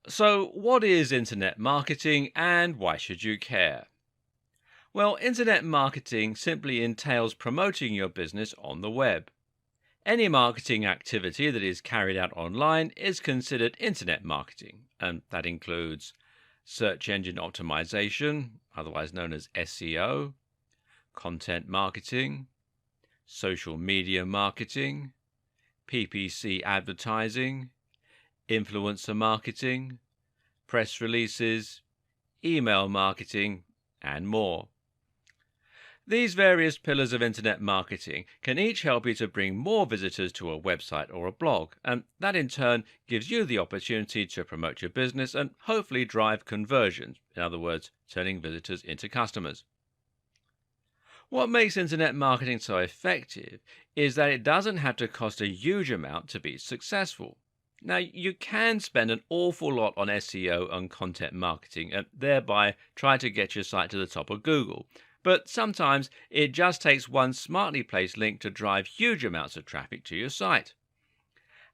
So, what is internet marketing and why should you care? Well, internet marketing simply entails promoting your business on the web. Any marketing activity that is carried out online is considered internet marketing, and that includes search engine optimization, otherwise known as SEO, content marketing, social media marketing, PPC advertising, influencer marketing, press releases, email marketing, and more. These various pillars of internet marketing can each help you to bring more visitors to a website or a blog, and that in turn gives you the opportunity to promote your business and hopefully drive conversions, in other words, turning visitors into customers. What makes internet marketing so effective is that it doesn't have to cost a huge amount to be successful. Now, you can spend an awful lot on SEO and content marketing and thereby try to get your site to the top of Google. But sometimes it just takes one smartly placed link to drive huge amounts of traffic to your site.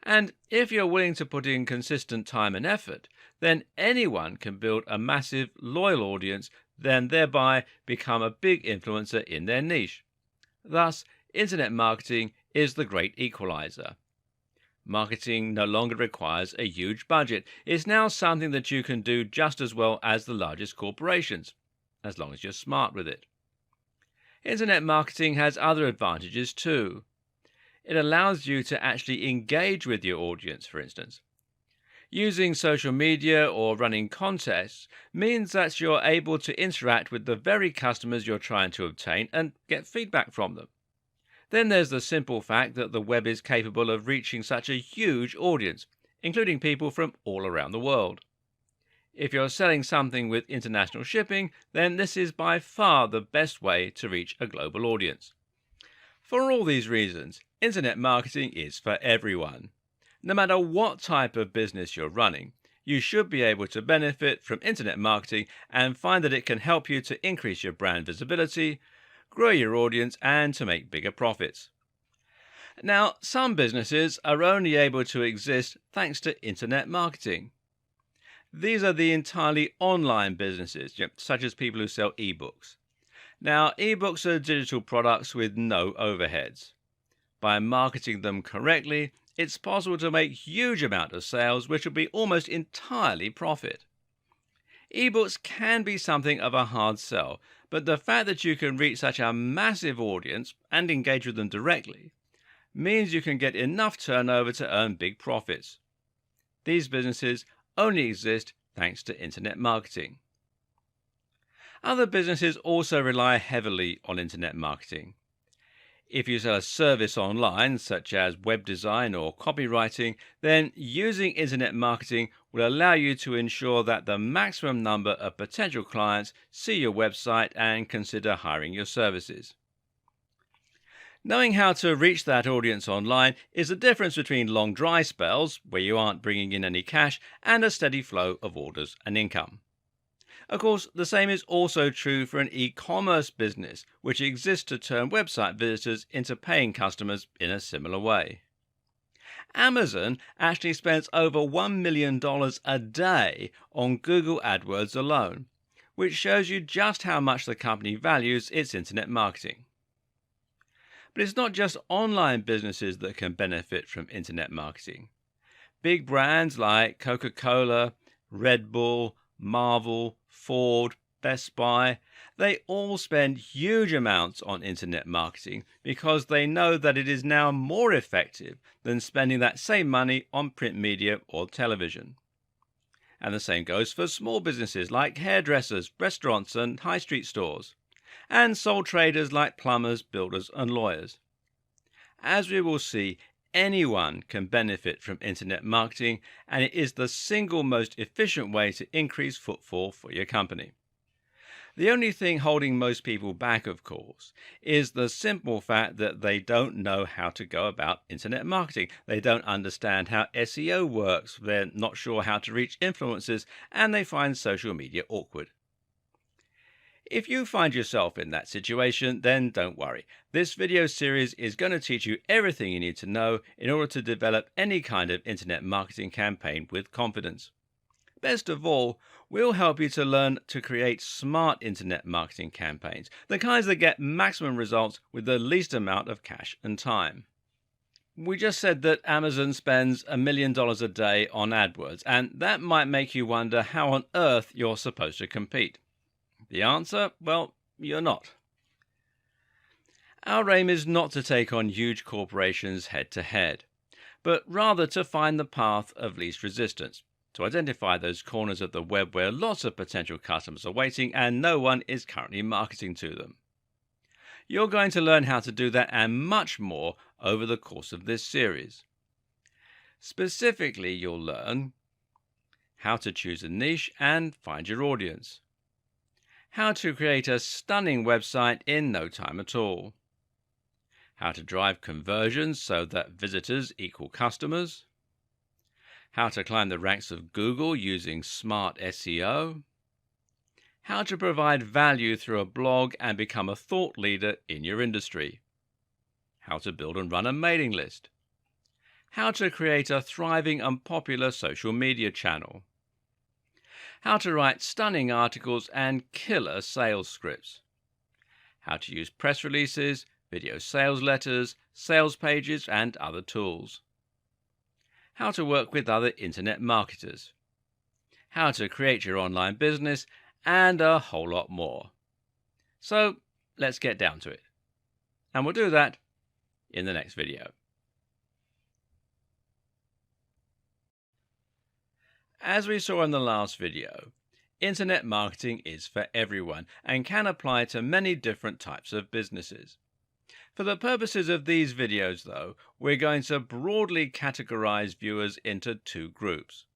And if you're willing to put in consistent time and effort, then anyone can build a massive, loyal audience, then thereby become a big influencer in their niche. Thus, internet marketing is the great equalizer. Marketing no longer requires a huge budget. It's now something that you can do just as well as the largest corporations, as long as you're smart with it. Internet marketing has other advantages too. It allows you to actually engage with your audience, for instance. Using social media or running contests means that you're able to interact with the very customers you're trying to obtain and get feedback from them. Then there's the simple fact that the web is capable of reaching such a huge audience, including people from all around the world. If you're selling something with international shipping, then this is by far the best way to reach a global audience. For all these reasons, internet marketing is for everyone. No matter what type of business you're running, you should be able to benefit from internet marketing and find that it can help you to increase your brand visibility, grow your audience, and to make bigger profits. Now, some businesses are only able to exist thanks to internet marketing. These are the entirely online businesses, such as people who sell ebooks. Now, ebooks are digital products with no overheads. By marketing them correctly, it's possible to make huge amount of sales which will be almost entirely profit. Ebooks can be something of a hard sell, but the fact that you can reach such a massive audience and engage with them directly means you can get enough turnover to earn big profits. These businesses only exist thanks to internet marketing. Other businesses also rely heavily on internet marketing. If you sell a service online, such as web design or copywriting, then using internet marketing will allow you to ensure that the maximum number of potential clients see your website and consider hiring your services. Knowing how to reach that audience online is the difference between long dry spells, where you aren't bringing in any cash, and a steady flow of orders and income. Of course, the same is also true for an e-commerce business, which exists to turn website visitors into paying customers in a similar way. Amazon actually spends over $1 million a day on Google AdWords alone, which shows you just how much the company values its internet marketing. But it's not just online businesses that can benefit from internet marketing. Big brands like Coca-Cola, Red Bull, Marvel, Ford, Best Buy, they all spend huge amounts on internet marketing because they know that it is now more effective than spending that same money on print media or television. And the same goes for small businesses like hairdressers, restaurants and high street stores, and sole traders like plumbers, builders and lawyers. As we will see, anyone can benefit from internet marketing, and it is the single most efficient way to increase footfall for your company. The only thing holding most people back, of course, is the simple fact that they don't know how to go about internet marketing. They don't understand how SEO works, they're not sure how to reach influencers, and they find social media awkward. If you find yourself in that situation, then don't worry. This video series is going to teach you everything you need to know in order to develop any kind of internet marketing campaign with confidence. Best of all, we'll help you to learn to create smart internet marketing campaigns, the kinds that get maximum results with the least amount of cash and time. We just said that Amazon spends $1 million a day on AdWords, and that might make you wonder how on earth you're supposed to compete. The answer? Well, you're not. Our aim is not to take on huge corporations head to head, but rather to find the path of least resistance, to identify those corners of the web where lots of potential customers are waiting and no one is currently marketing to them. You're going to learn how to do that and much more over the course of this series. Specifically, you'll learn how to choose a niche and find your audience, how to create a stunning website in no time at all, how to drive conversions so that visitors equal customers, how to climb the ranks of Google using smart SEO, how to provide value through a blog and become a thought leader in your industry, how to build and run a mailing list, how to create a thriving and popular social media channel, how to write stunning articles and killer sales scripts, how to use press releases, video sales letters, sales pages, and other tools, how to work with other internet marketers, how to create your online business, and a whole lot more. So let's get down to it. And we'll do that in the next video. As we saw in the last video, internet marketing is for everyone and can apply to many different types of businesses. For the purposes of these videos, though, we're going to broadly categorize viewers into two groups: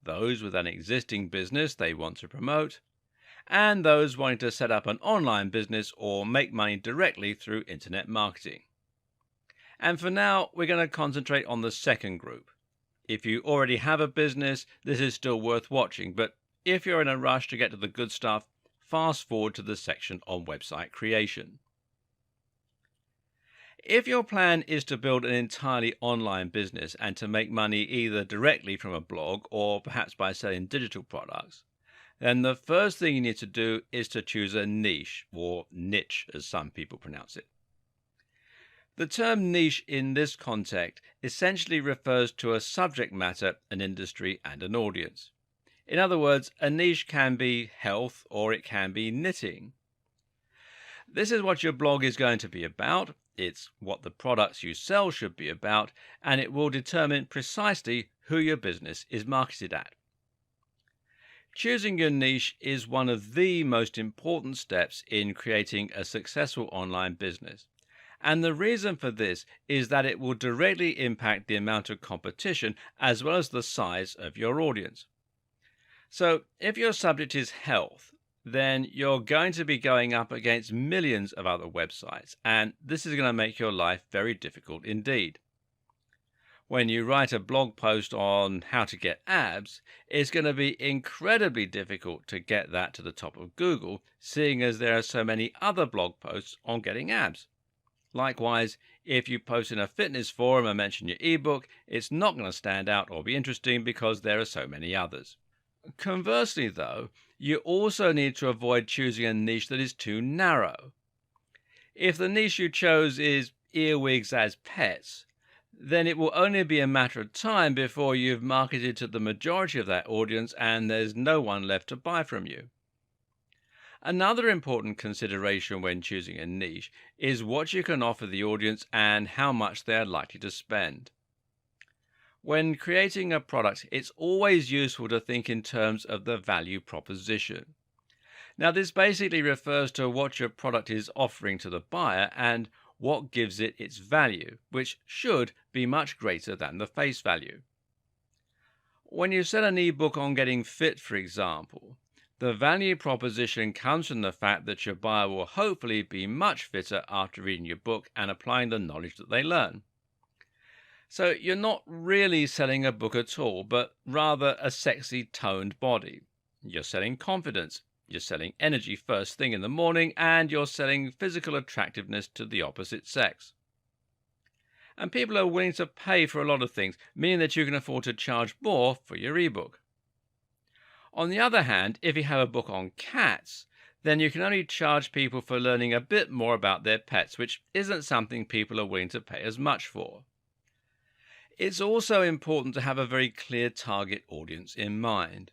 those with an existing business they want to promote, and those wanting to set up an online business or make money directly through internet marketing. And for now, we're going to concentrate on the second group. If you already have a business, this is still worth watching, but if you're in a rush to get to the good stuff, fast forward to the section on website creation. If your plan is to build an entirely online business and to make money either directly from a blog or perhaps by selling digital products, then the first thing you need to do is to choose a niche, or niche as some people pronounce it. The term niche in this context essentially refers to a subject matter, an industry, and an audience. In other words, a niche can be health or it can be knitting. This is what your blog is going to be about. It's what the products you sell should be about, and it will determine precisely who your business is marketed at. Choosing your niche is one of the most important steps in creating a successful online business. And the reason for this is that it will directly impact the amount of competition as well as the size of your audience. So if your subject is health, then you're going to be going up against millions of other websites, and this is going to make your life very difficult indeed. When you write a blog post on how to get abs, it's going to be incredibly difficult to get that to the top of Google, seeing as there are so many other blog posts on getting abs. Likewise, if you post in a fitness forum and mention your ebook, it's not going to stand out or be interesting because there are so many others. Conversely, though, you also need to avoid choosing a niche that is too narrow. If the niche you chose is earwigs as pets, then it will only be a matter of time before you've marketed to the majority of that audience and there's no one left to buy from you. Another important consideration when choosing a niche is what you can offer the audience and how much they are likely to spend. When creating a product, it's always useful to think in terms of the value proposition. Now, this basically refers to what your product is offering to the buyer and what gives it its value, which should be much greater than the face value. When you sell an ebook on getting fit, for example, the value proposition comes from the fact that your buyer will hopefully be much fitter after reading your book and applying the knowledge that they learn. So you're not really selling a book at all, but rather a sexy toned body. You're selling confidence, you're selling energy first thing in the morning, and you're selling physical attractiveness to the opposite sex. And people are willing to pay for a lot of things, meaning that you can afford to charge more for your ebook. On the other hand, if you have a book on cats, then you can only charge people for learning a bit more about their pets, which isn't something people are willing to pay as much for. It's also important to have a very clear target audience in mind.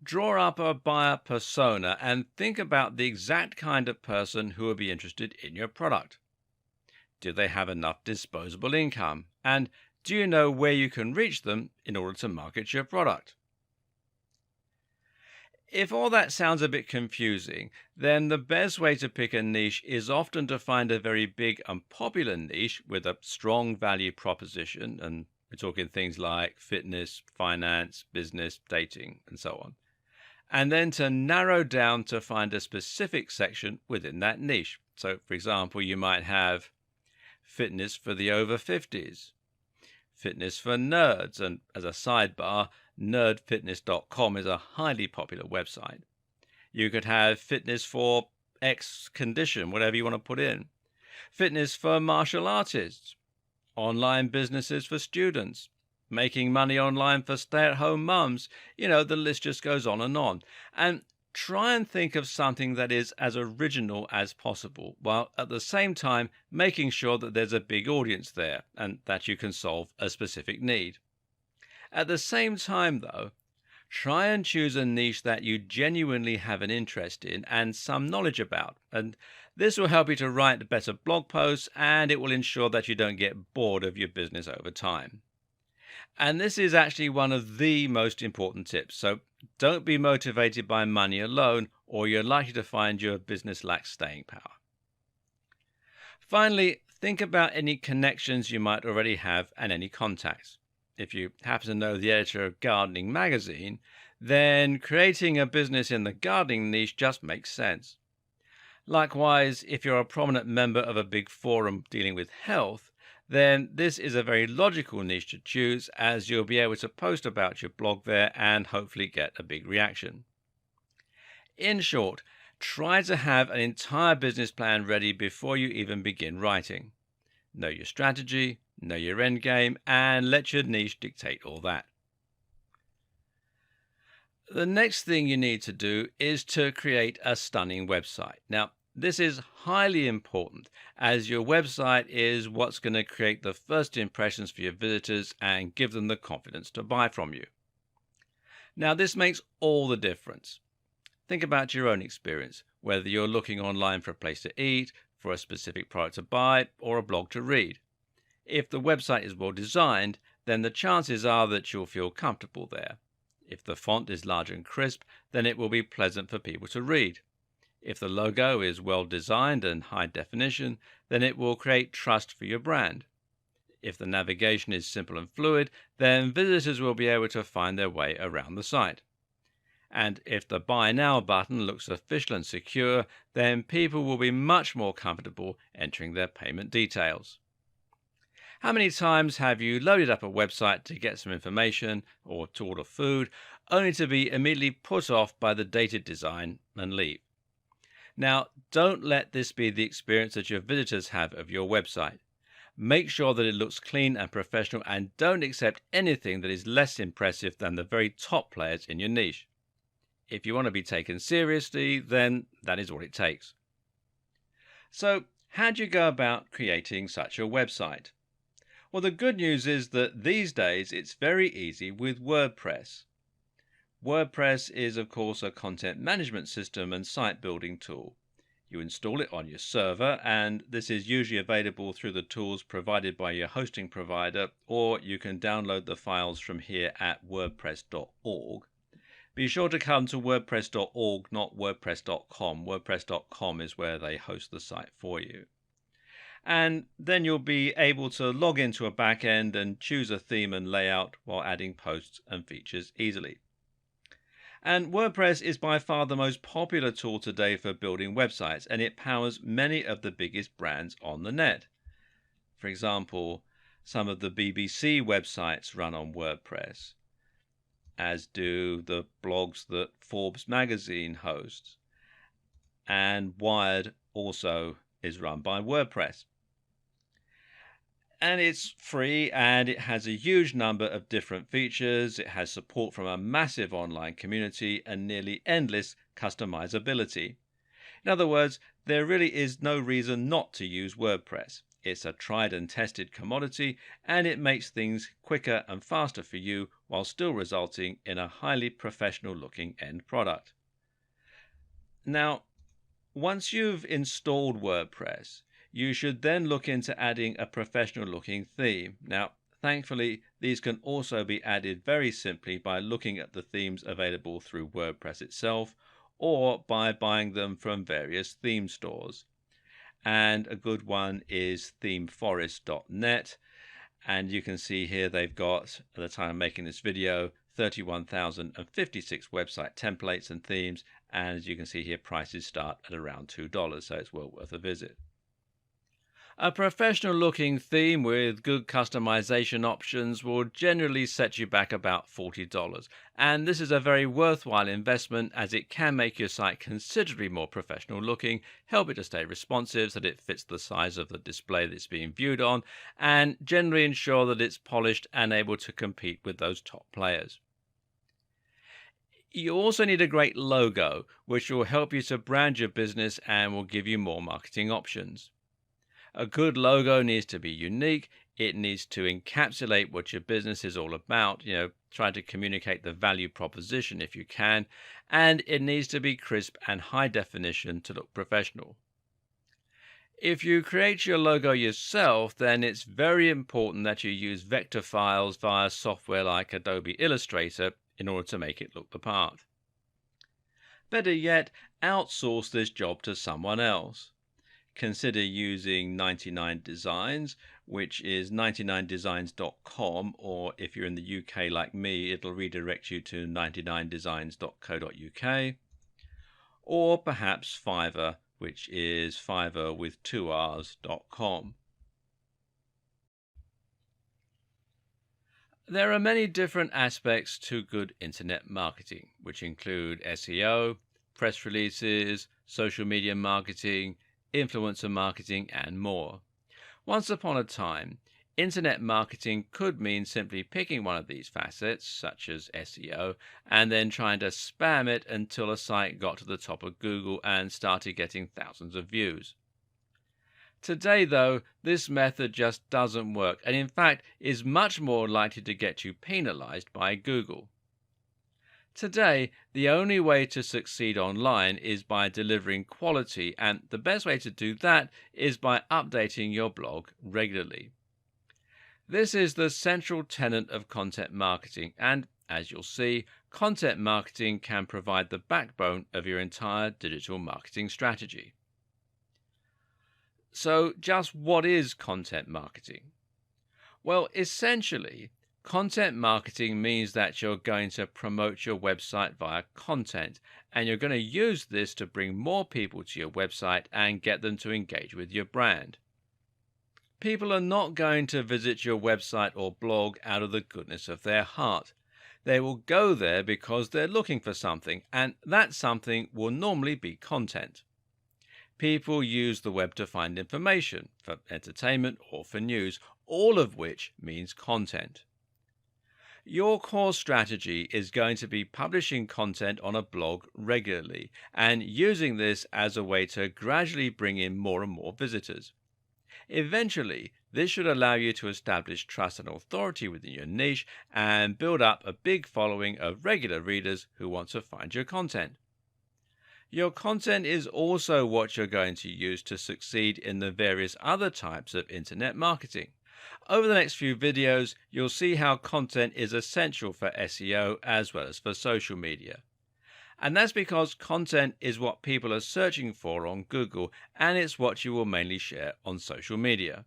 Draw up a buyer persona and think about the exact kind of person who will be interested in your product. Do they have enough disposable income? And do you know where you can reach them in order to market your product? If all that sounds a bit confusing, then the best way to pick a niche is often to find a very big and popular niche with a strong value proposition. And we're talking things like fitness, finance, business, dating, and so on. And then to narrow down to find a specific section within that niche. So, for example, you might have fitness for the over 50s, fitness for nerds, and as a sidebar, nerdfitness.com is a highly popular website. You could have fitness for X condition, whatever you want to put in, fitness for martial artists, online businesses for students, making money online for stay-at-home mums. The list just goes on. And try and think of something that is as original as possible, while at the same time making sure that there's a big audience there and that you can solve a specific need. At the same time, though, try and choose a niche that you genuinely have an interest in and some knowledge about. And this will help you to write better blog posts, and it will ensure that you don't get bored of your business over time. And this is actually one of the most important tips. So don't be motivated by money alone, or you're likely to find your business lacks staying power. Finally, think about any connections you might already have and any contacts. If you happen to know the editor of Gardening magazine, then creating a business in the gardening niche just makes sense. Likewise, if you're a prominent member of a big forum dealing with health, then this is a very logical niche to choose, as you'll be able to post about your blog there and hopefully get a big reaction. In short, try to have an entire business plan ready before you even begin writing. Know your strategy, know your end game, and let your niche dictate all that. The next thing you need to do is to create a stunning website. Now, this is highly important, as your website is what's going to create the first impressions for your visitors and give them the confidence to buy from you. Now, this makes all the difference. Think about your own experience, whether you're looking online for a place to eat, for a specific product to buy, or a blog to read. If the website is well designed, then the chances are that you'll feel comfortable there. If the font is large and crisp, then it will be pleasant for people to read. If the logo is well designed and high definition, then it will create trust for your brand. If the navigation is simple and fluid, then visitors will be able to find their way around the site. And if the Buy Now button looks official and secure, then people will be much more comfortable entering their payment details. How many times have you loaded up a website to get some information or to order food, only to be immediately put off by the dated design and leave? Now, don't let this be the experience that your visitors have of your website. Make sure that it looks clean and professional, and don't accept anything that is less impressive than the very top players in your niche. If you want to be taken seriously, then that is what it takes. So, how do you go about creating such a website? Well, the good news is that these days it's very easy with WordPress. WordPress is, of course, a content management system and site building tool. You install it on your server, and this is usually available through the tools provided by your hosting provider, or you can download the files from here at wordpress.org. Be sure to come to wordpress.org, not wordpress.com. Wordpress.com is where they host the site for you. And then you'll be able to log into a backend and choose a theme and layout while adding posts and features easily. And WordPress is by far the most popular tool today for building websites, and it powers many of the biggest brands on the net. For example, some of the BBC websites run on WordPress, as do the blogs that Forbes magazine hosts, and Wired also is run by WordPress. And it's free and it has a huge number of different features. It has support from a massive online community and nearly endless customizability. In other words, there really is no reason not to use WordPress. It's a tried and tested commodity and it makes things quicker and faster for you while still resulting in a highly professional looking end product. Now, once you've installed WordPress, you should then look into adding a professional looking theme. Now, thankfully, these can also be added very simply by looking at the themes available through WordPress itself or by buying them from various theme stores. And a good one is themeforest.net. And you can see here they've got, at the time of making this video, 31,056 website templates and themes. And as you can see here, prices start at around $2, so it's well worth a visit. A professional looking theme with good customization options will generally set you back about $40. And this is a very worthwhile investment as it can make your site considerably more professional looking, help it to stay responsive so that it fits the size of the display that it's being viewed on, and generally ensure that it's polished and able to compete with those top players. You also need a great logo, which will help you to brand your business and will give you more marketing options. A good logo needs to be unique. It needs to encapsulate what your business is all about, try to communicate the value proposition if you can, and it needs to be crisp and high definition to look professional. If you create your logo yourself, then it's very important that you use vector files via software like Adobe Illustrator in order to make it look the part. Better yet, outsource this job to someone else. Consider using 99 Designs, which is 99designs.com, or if you're in the UK like me, it'll redirect you to 99designs.co.uk, or perhaps Fiverr, which is Fiverr with 2Rs.com. There are many different aspects to good internet marketing, which include SEO, press releases, social media marketing, influencer marketing, and more. Once upon a time, internet marketing could mean simply picking one of these facets, such as SEO, and then trying to spam it until a site got to the top of Google and started getting thousands of views. Today, though, this method just doesn't work, and in fact is much more likely to get you penalized by Google. Today, the only way to succeed online is by delivering quality, and the best way to do that is by updating your blog regularly. This is the central tenet of content marketing, and as you'll see, content marketing can provide the backbone of your entire digital marketing strategy. So, just what is content marketing? Well, essentially, content marketing means that you're going to promote your website via content, and you're going to use this to bring more people to your website and get them to engage with your brand. People are not going to visit your website or blog out of the goodness of their heart. They will go there because they're looking for something, and that something will normally be content. People use the web to find information, for entertainment or for news, all of which means content. Your core strategy is going to be publishing content on a blog regularly and using this as a way to gradually bring in more and more visitors. Eventually, this should allow you to establish trust and authority within your niche and build up a big following of regular readers who want to find your content. Your content is also what you're going to use to succeed in the various other types of internet marketing. Over the next few videos, you'll see how content is essential for SEO as well as for social media. And that's because content is what people are searching for on Google, and it's what you will mainly share on social media.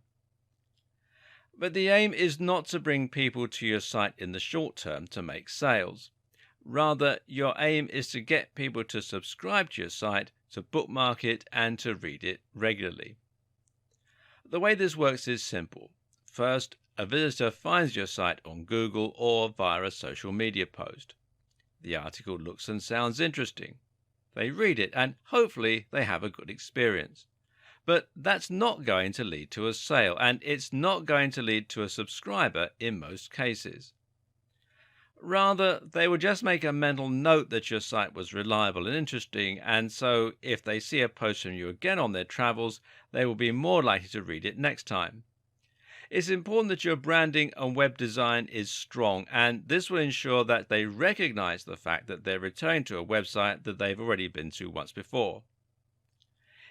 But the aim is not to bring people to your site in the short term to make sales. Rather, your aim is to get people to subscribe to your site, to bookmark it, and to read it regularly. The way this works is simple. First, a visitor finds your site on Google or via a social media post. The article looks and sounds interesting. They read it and hopefully they have a good experience. But that's not going to lead to a sale, and it's not going to lead to a subscriber in most cases. Rather, they will just make a mental note that your site was reliable and interesting, and so if they see a post from you again on their travels, they will be more likely to read it next time. It's important that your branding and web design is strong, and this will ensure that they recognize the fact that they're returning to a website that they've already been to once before.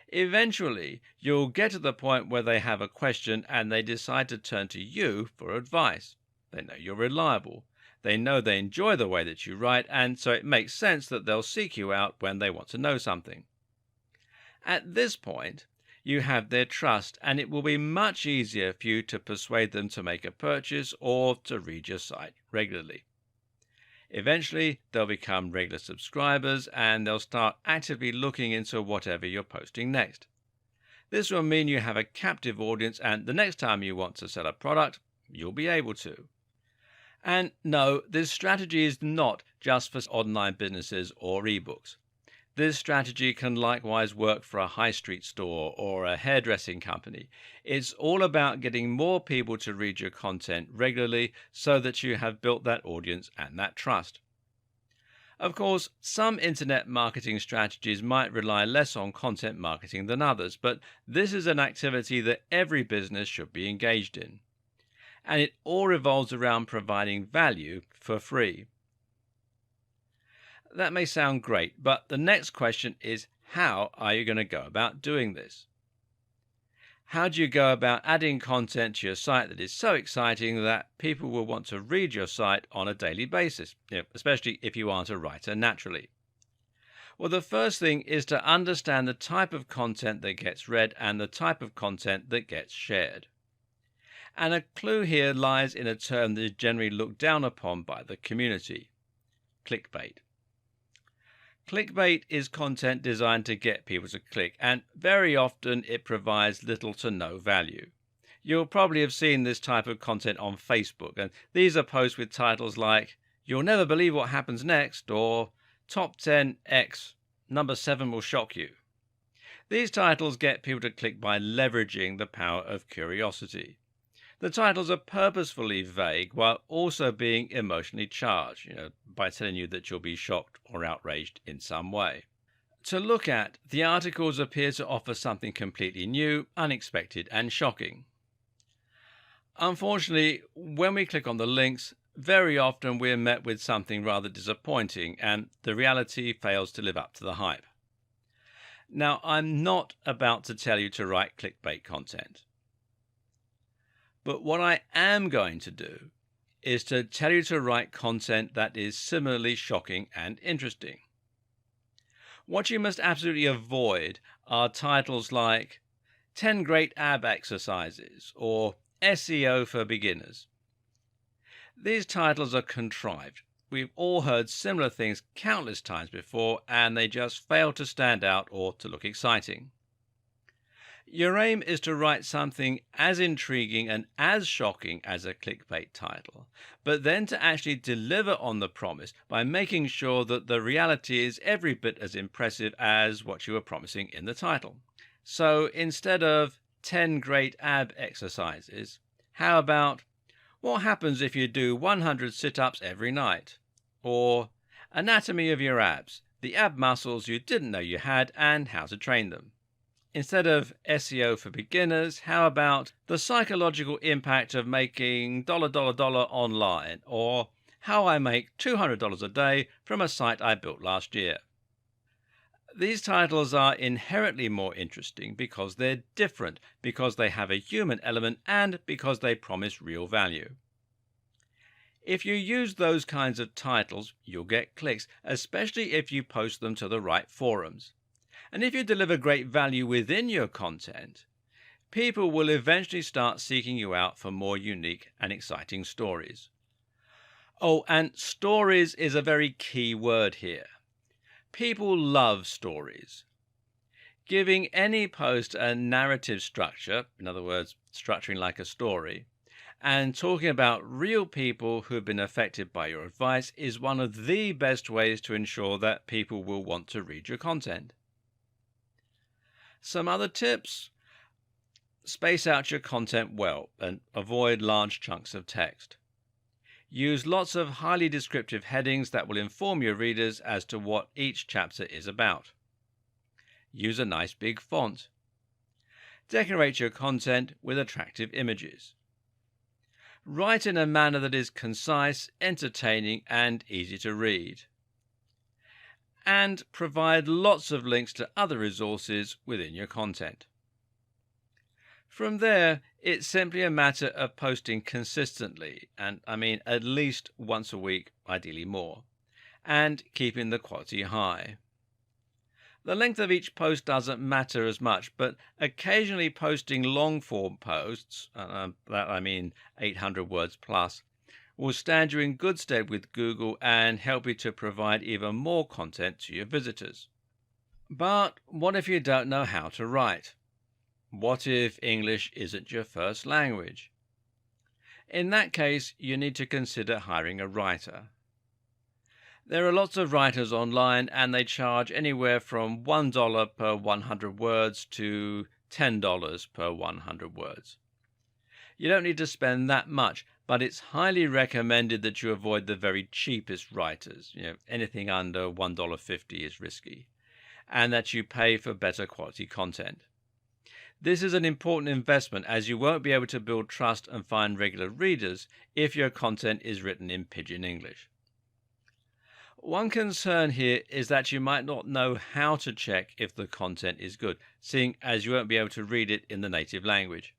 Eventually, you'll get to the point where they have a question and they decide to turn to you for advice. They know you're reliable. They know they enjoy the way that you write, and so it makes sense that they'll seek you out when they want to know something. At this point, you have their trust, and it will be much easier for you to persuade them to make a purchase or to read your site regularly. Eventually, they'll become regular subscribers and they'll start actively looking into whatever you're posting next. This will mean you have a captive audience, and the next time you want to sell a product, you'll be able to. And no, this strategy is not just for online businesses or ebooks. This strategy can likewise work for a high street store or a hairdressing company. It's all about getting more people to read your content regularly so that you have built that audience and that trust. Of course, some internet marketing strategies might rely less on content marketing than others, but this is an activity that every business should be engaged in. And it all revolves around providing value for free. That may sound great, but the next question is, how are you going to go about doing this? How do you go about adding content to your site that is so exciting that people will want to read your site on a daily basis, especially if you aren't a writer naturally? Well, the first thing is to understand the type of content that gets read and the type of content that gets shared. And a clue here lies in a term that is generally looked down upon by the community: clickbait. Clickbait is content designed to get people to click, and very often it provides little to no value. You'll probably have seen this type of content on Facebook, and these are posts with titles like "You'll never believe what happens next" or "Top 10 X, number 7 will shock you." These titles get people to click by leveraging the power of curiosity. The titles are purposefully vague while also being emotionally charged, by telling you that you'll be shocked or outraged in some way. To look at, the articles appear to offer something completely new, unexpected, and shocking. Unfortunately, when we click on the links, very often we're met with something rather disappointing, and the reality fails to live up to the hype. Now, I'm not about to tell you to write clickbait content. But what I am going to do is to tell you to write content that is similarly shocking and interesting. What you must absolutely avoid are titles like 10 Great Ab Exercises or SEO for Beginners. These titles are contrived. We've all heard similar things countless times before, and they just fail to stand out or to look exciting. Your aim is to write something as intriguing and as shocking as a clickbait title, but then to actually deliver on the promise by making sure that the reality is every bit as impressive as what you were promising in the title. So instead of 10 great ab exercises, how about what happens if you do 100 sit-ups every night? Or anatomy of your abs, the ab muscles you didn't know you had and how to train them. Instead of SEO for beginners, how about the psychological impact of making $$ online, or how I make $200 a day from a site I built last year? These titles are inherently more interesting because they're different, because they have a human element, and because they promise real value. If you use those kinds of titles, you'll get clicks, especially if you post them to the right forums. And if you deliver great value within your content, people will eventually start seeking you out for more unique and exciting stories. Oh, and stories is a very key word here. People love stories. Giving any post a narrative structure, in other words, structuring like a story, and talking about real people who've been affected by your advice is one of the best ways to ensure that people will want to read your content. Some other tips? Space out your content well and avoid large chunks of text. Use lots of highly descriptive headings that will inform your readers as to what each chapter is about. Use a nice big font. Decorate your content with attractive images. Write in a manner that is concise, entertaining, and easy to read. And provide lots of links to other resources within your content. From there, it's simply a matter of posting consistently, and I mean at least once a week, ideally more, and keeping the quality high. The length of each post doesn't matter as much, but occasionally posting long form posts, that I mean 800 words plus, will stand you in good stead with Google and help you to provide even more content to your visitors. But what if you don't know how to write? What if English isn't your first language? In that case, you need to consider hiring a writer. There are lots of writers online and they charge anywhere from $1 per 100 words to $10 per 100 words. You don't need to spend that much, but it's highly recommended that you avoid the very cheapest writers. Anything under $1.50 is risky, and that you pay for better quality content. This is an important investment as you won't be able to build trust and find regular readers if your content is written in pidgin English. One concern here is that you might not know how to check if the content is good, seeing as you won't be able to read it in the native language.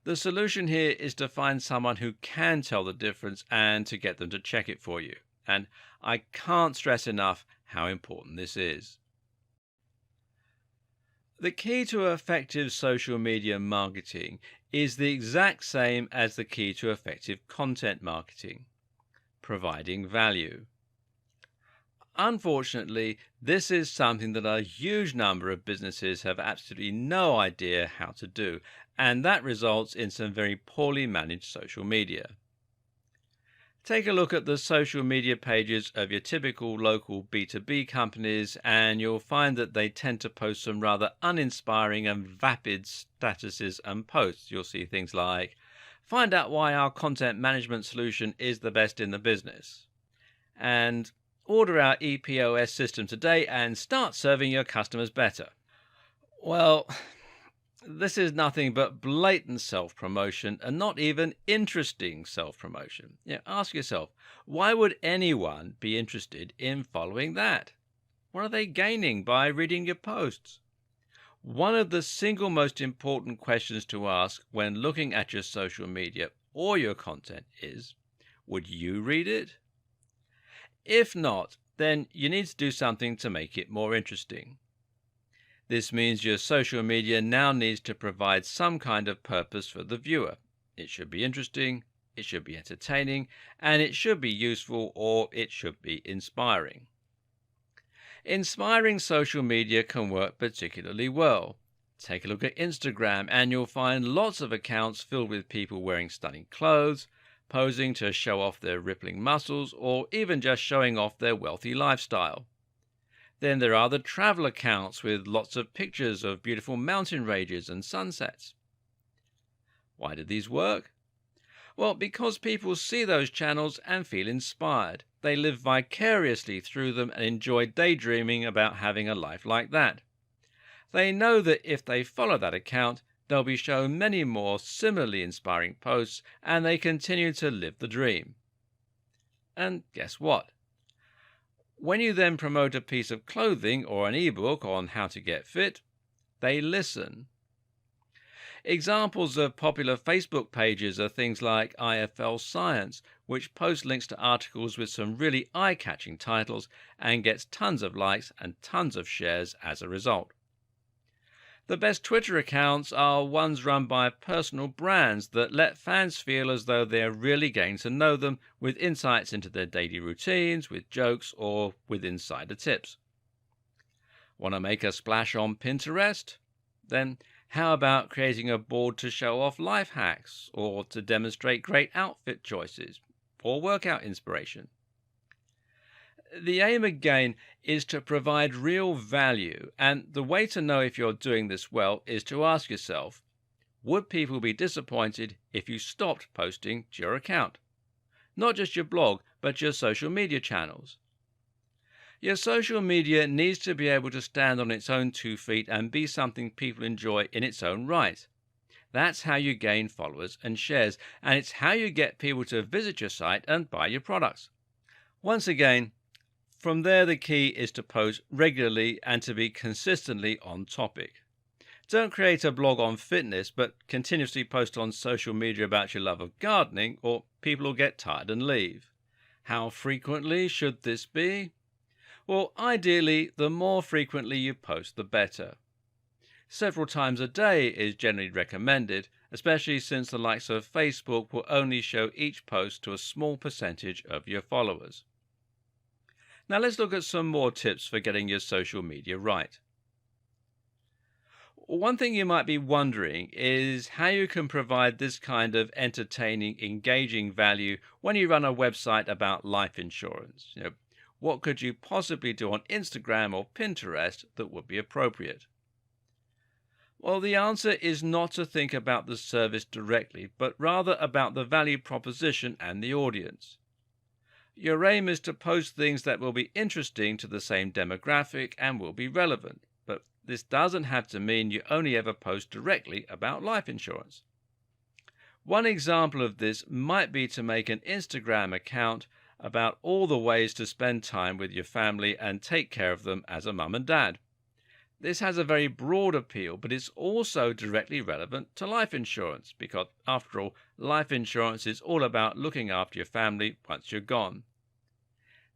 The solution here is to find someone who can tell the difference and to get them to check it for you. And I can't stress enough how important this is. The key to effective social media marketing is the exact same as the key to effective content marketing: providing value. Unfortunately, this is something that a huge number of businesses have absolutely no idea how to do, and that results in some very poorly managed social media. Take a look at the social media pages of your typical local B2B companies, and you'll find that they tend to post some rather uninspiring and vapid statuses and posts. You'll see things like, "Find out why our content management solution is the best in the business," and "Order our EPOS system today and start serving your customers better." Well, this is nothing but blatant self-promotion and not even interesting self-promotion. Ask yourself, why would anyone be interested in following that? What are they gaining by reading your posts? One of the single most important questions to ask when looking at your social media or your content is, would you read it? If not, then you need to do something to make it more interesting. This means your social media now needs to provide some kind of purpose for the viewer. It should be interesting, it should be entertaining, and it should be useful, or it should be inspiring. Inspiring social media can work particularly well. Take a look at Instagram and you'll find lots of accounts filled with people wearing stunning clothes, posing to show off their rippling muscles, or even just showing off their wealthy lifestyle. Then there are the travel accounts with lots of pictures of beautiful mountain ranges and sunsets. Why do these work? Well, because people see those channels and feel inspired. They live vicariously through them and enjoy daydreaming about having a life like that. They know that if they follow that account, they'll be shown many more similarly inspiring posts, and they continue to live the dream. And guess what? When you then promote a piece of clothing or an ebook on how to get fit, they listen. Examples of popular Facebook pages are things like IFL Science, which posts links to articles with some really eye-catching titles and gets tons of likes and tons of shares as a result. The best Twitter accounts are ones run by personal brands that let fans feel as though they are really getting to know them, with insights into their daily routines, with jokes, or with insider tips. Want to make a splash on Pinterest? Then how about creating a board to show off life hacks, or to demonstrate great outfit choices, or workout inspiration? The aim again is to provide real value, and the way to know if you're doing this well is to ask yourself, would people be disappointed if you stopped posting to your account? Not just your blog, but your social media channels. Your social media needs to be able to stand on its own 2 feet and be something people enjoy in its own right. That's how you gain followers and shares, and it's how you get people to visit your site and buy your products. Once again, from there the key is to post regularly and to be consistently on topic. Don't create a blog on fitness, but continuously post on social media about your love of gardening, or people will get tired and leave. How frequently should this be? Well, ideally, the more frequently you post, the better. Several times a day is generally recommended, especially since the likes of Facebook will only show each post to a small percentage of your followers. Now let's look at some more tips for getting your social media right. One thing you might be wondering is how you can provide this kind of entertaining, engaging value when you run a website about life insurance. What could you possibly do on Instagram or Pinterest that would be appropriate? Well, the answer is not to think about the service directly, but rather about the value proposition and the audience. Your aim is to post things that will be interesting to the same demographic and will be relevant, but this doesn't have to mean you only ever post directly about life insurance. One example of this might be to make an Instagram account about all the ways to spend time with your family and take care of them as a mum and dad. This has a very broad appeal, but it's also directly relevant to life insurance because, after all, life insurance is all about looking after your family once you're gone.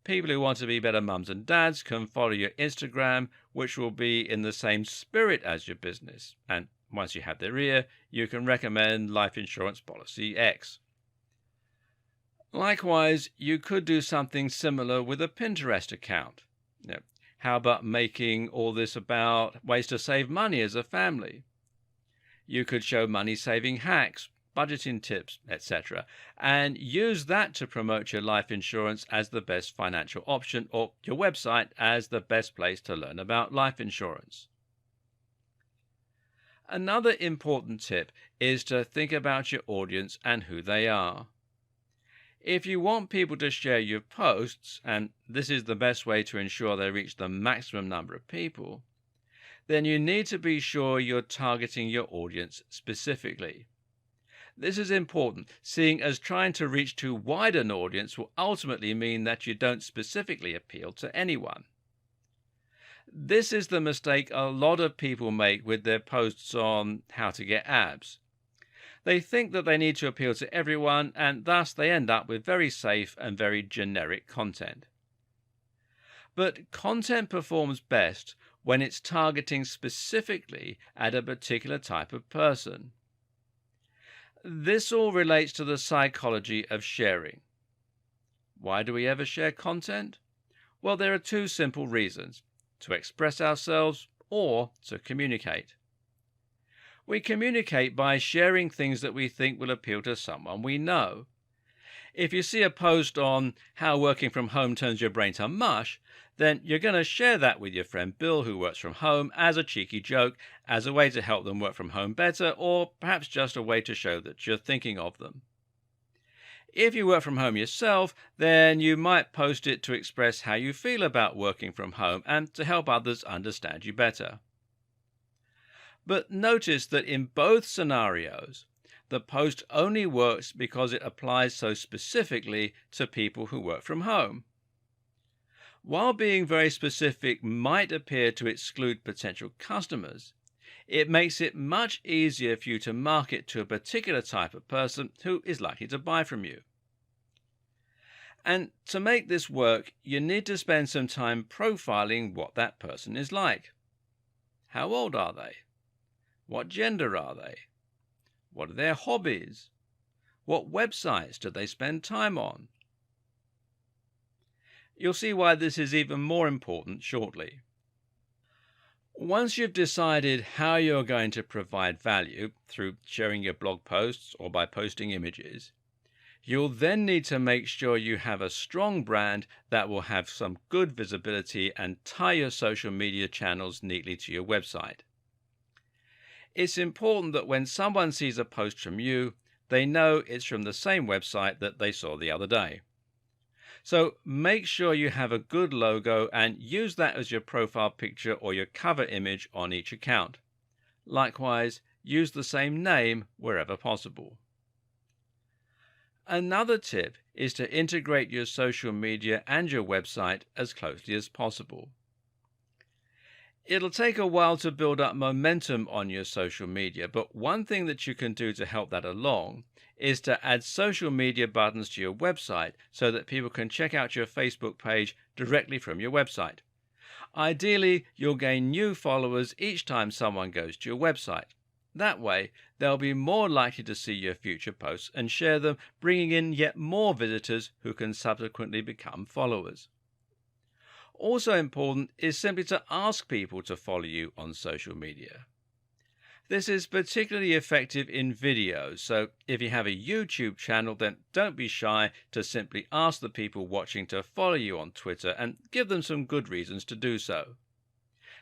People who want to be better mums and dads can follow your Instagram, which will be in the same spirit as your business. And once you have their ear, you can recommend life insurance policy X. Likewise, you could do something similar with a Pinterest account. How about making all this about ways to save money as a family? You could show money-saving hacks, budgeting tips, etc., and use that to promote your life insurance as the best financial option, or your website as the best place to learn about life insurance. Another important tip is to think about your audience and who they are. If you want people to share your posts, and this is the best way to ensure they reach the maximum number of people, then you need to be sure you're targeting your audience specifically. This is important, seeing as trying to reach too wide an audience will ultimately mean that you don't specifically appeal to anyone. This is the mistake a lot of people make with their posts on how to get abs. They think that they need to appeal to everyone, and thus they end up with very safe and very generic content. But content performs best when it's targeting specifically at a particular type of person. This all relates to the psychology of sharing. Why do we ever share content? Well, there are two simple reasons: to express ourselves or to communicate. We communicate by sharing things that we think will appeal to someone we know. If you see a post on how working from home turns your brain to mush, then you're going to share that with your friend Bill, who works from home, as a cheeky joke, as a way to help them work from home better, or perhaps just a way to show that you're thinking of them. If you work from home yourself, then you might post it to express how you feel about working from home and to help others understand you better. But notice that in both scenarios, the post only works because it applies so specifically to people who work from home. While being very specific might appear to exclude potential customers, it makes it much easier for you to market to a particular type of person who is likely to buy from you. And to make this work, you need to spend some time profiling what that person is like. How old are they? What gender are they? What are their hobbies? What websites do they spend time on? You'll see why this is even more important shortly. Once you've decided how you're going to provide value through sharing your blog posts or by posting images, you'll then need to make sure you have a strong brand that will have some good visibility and tie your social media channels neatly to your website. It's important that when someone sees a post from you, they know it's from the same website that they saw the other day. So make sure you have a good logo and use that as your profile picture or your cover image on each account. Likewise, use the same name wherever possible. Another tip is to integrate your social media and your website as closely as possible. It'll take a while to build up momentum on your social media, but one thing that you can do to help that along is to add social media buttons to your website so that people can check out your Facebook page directly from your website. Ideally, you'll gain new followers each time someone goes to your website. That way, they'll be more likely to see your future posts and share them, bringing in yet more visitors who can subsequently become followers. Also important is simply to ask people to follow you on social media. This is particularly effective in videos, so if you have a YouTube channel, then don't be shy to simply ask the people watching to follow you on Twitter and give them some good reasons to do so.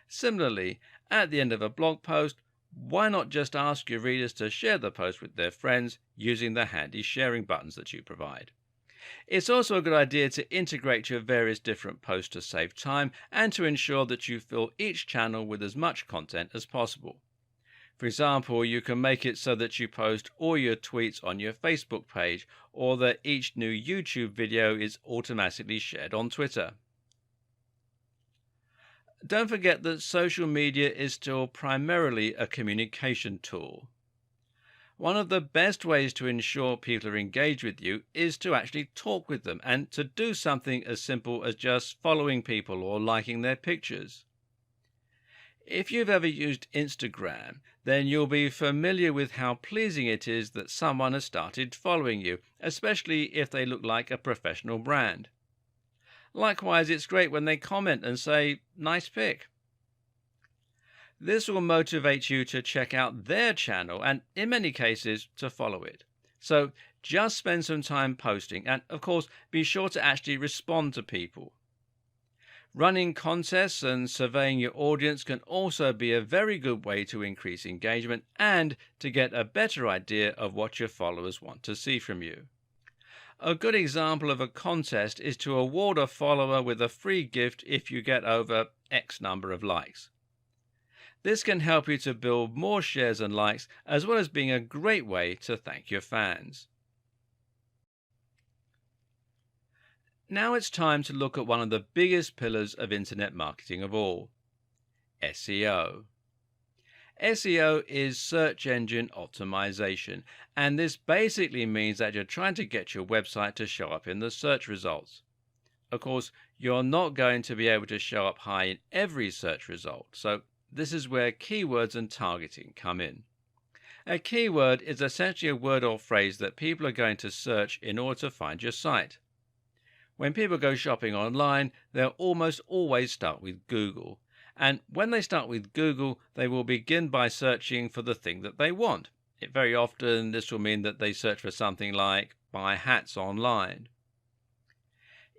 Similarly, at the end of a blog post, why not just ask your readers to share the post with their friends using the handy sharing buttons that you provide? It's also a good idea to integrate your various different posts to save time and to ensure that you fill each channel with as much content as possible. For example, you can make it so that you post all your tweets on your Facebook page, or that each new YouTube video is automatically shared on Twitter. Don't forget that social media is still primarily a communication tool. One of the best ways to ensure people are engaged with you is to actually talk with them and to do something as simple as just following people or liking their pictures. If you've ever used Instagram, then you'll be familiar with how pleasing it is that someone has started following you, especially if they look like a professional brand. Likewise, it's great when they comment and say, "Nice pic." This will motivate you to check out their channel and, in many cases, to follow it. So just spend some time posting and, of course, be sure to actually respond to people. Running contests and surveying your audience can also be a very good way to increase engagement and to get a better idea of what your followers want to see from you. A good example of a contest is to award a follower with a free gift if you get over X number of likes. This can help you to build more shares and likes, as well as being a great way to thank your fans. Now it's time to look at one of the biggest pillars of internet marketing of all, SEO. SEO is search engine optimization, and this basically means that you're trying to get your website to show up in the search results. Of course, you're not going to be able to show up high in every search result, so this is where keywords and targeting come in. A keyword is essentially a word or phrase that people are going to search in order to find your site. When people go shopping online, they'll almost always start with Google. And when they start with Google, they will begin by searching for the thing that they want. Very often, this will mean that they search for something like "buy hats online."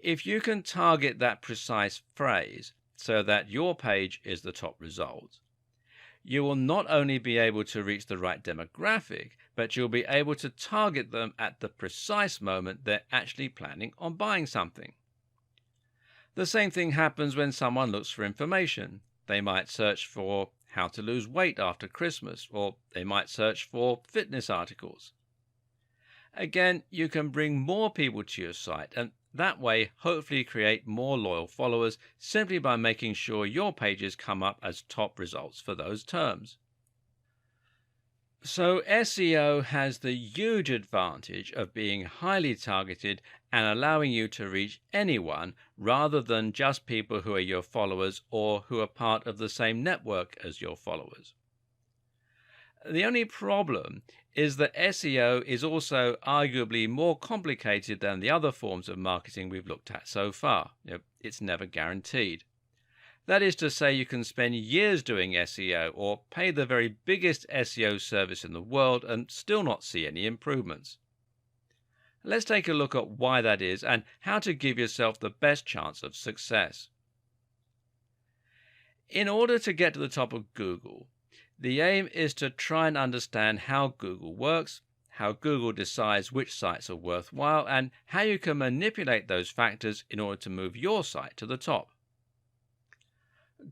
If you can target that precise phrase so that your page is the top result, you will not only be able to reach the right demographic, but you'll be able to target them at the precise moment they're actually planning on buying something. The same thing happens when someone looks for information. They might search for how to lose weight after Christmas, or they might search for fitness articles. Again, you can bring more people to your site and that way hopefully create more loyal followers simply by making sure your pages come up as top results for those terms. So SEO has the huge advantage of being highly targeted and allowing you to reach anyone rather than just people who are your followers or who are part of the same network as your followers. The only problem is that SEO is also arguably more complicated than the other forms of marketing we've looked at so far. It's never guaranteed. That is to say, you can spend years doing SEO or pay the very biggest SEO service in the world and still not see any improvements. Let's take a look at why that is and how to give yourself the best chance of success. In order to get to the top of Google, The aim is to try and understand how Google works, how Google decides which sites are worthwhile, and how you can manipulate those factors in order to move your site to the top.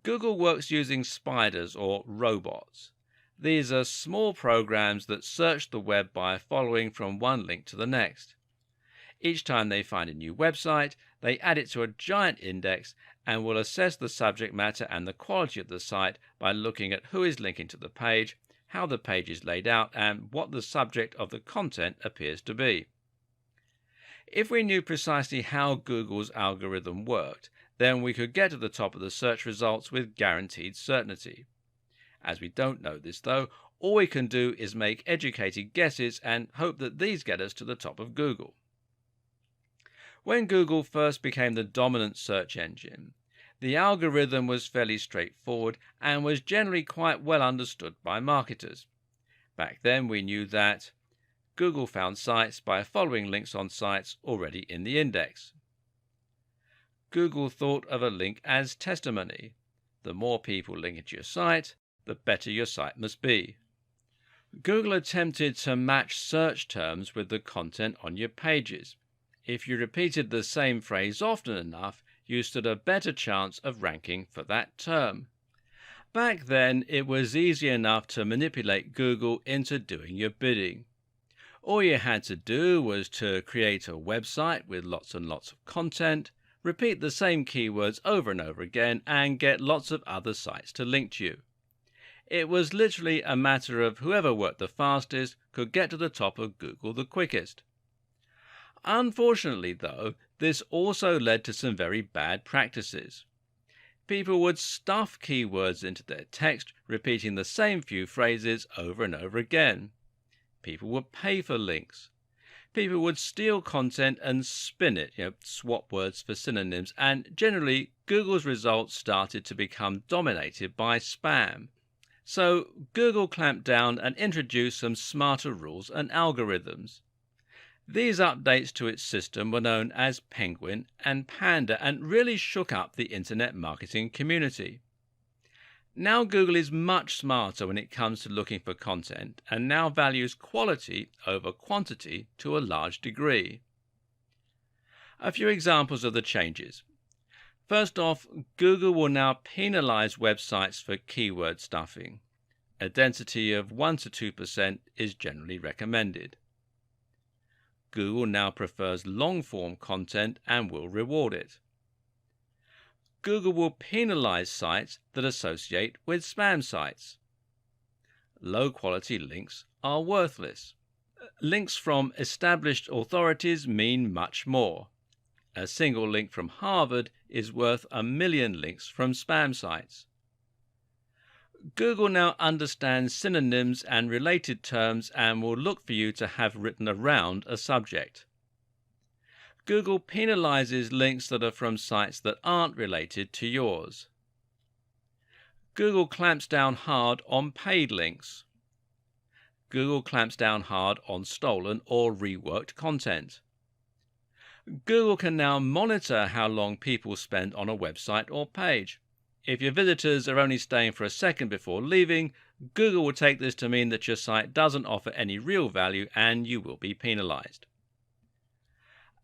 Google works using spiders or robots. These are small programs that search the web by following from one link to the next. Each time they find a new website, they add it to a giant index and will assess the subject matter and the quality of the site by looking at who is linking to the page, how the page is laid out, and what the subject of the content appears to be. If we knew precisely how Google's algorithm worked, then we could get to the top of the search results with guaranteed certainty. As we don't know this though, all we can do is make educated guesses and hope that these get us to the top of Google. When Google first became the dominant search engine, the algorithm was fairly straightforward and was generally quite well understood by marketers. Back then we knew that Google found sites by following links on sites already in the index. Google thought of a link as testimony. The more people link into your site, the better your site must be. Google attempted to match search terms with the content on your pages. If you repeated the same phrase often enough, you stood a better chance of ranking for that term. Back then, it was easy enough to manipulate Google into doing your bidding. All you had to do was to create a website with lots and lots of content, repeat the same keywords over and over again, and get lots of other sites to link to you. It was literally a matter of whoever worked the fastest could get to the top of Google the quickest. Unfortunately, though, this also led to some very bad practices. People would stuff keywords into their text, repeating the same few phrases over and over again. People would pay for links. People would steal content and spin it, swap words for synonyms, and generally Google's results started to become dominated by spam. So Google clamped down and introduced some smarter rules and algorithms. These updates to its system were known as Penguin and Panda and really shook up the internet marketing community. Now Google is much smarter when it comes to looking for content and now values quality over quantity to a large degree. A few examples of the changes. First off, Google will now penalize websites for keyword stuffing. A density of 1 to 2% is generally recommended. Google now prefers long-form content and will reward it. Google will penalize sites that associate with spam sites. Low-quality links are worthless. Links from established authorities mean much more. A single link from Harvard is worth 1 million links from spam sites. Google now understands synonyms and related terms and will look for you to have written around a subject. Google penalizes links that are from sites that aren't related to yours. Google clamps down hard on paid links. Google clamps down hard on stolen or reworked content. Google can now monitor how long people spend on a website or page. If your visitors are only staying for a second before leaving, Google will take this to mean that your site doesn't offer any real value and you will be penalized.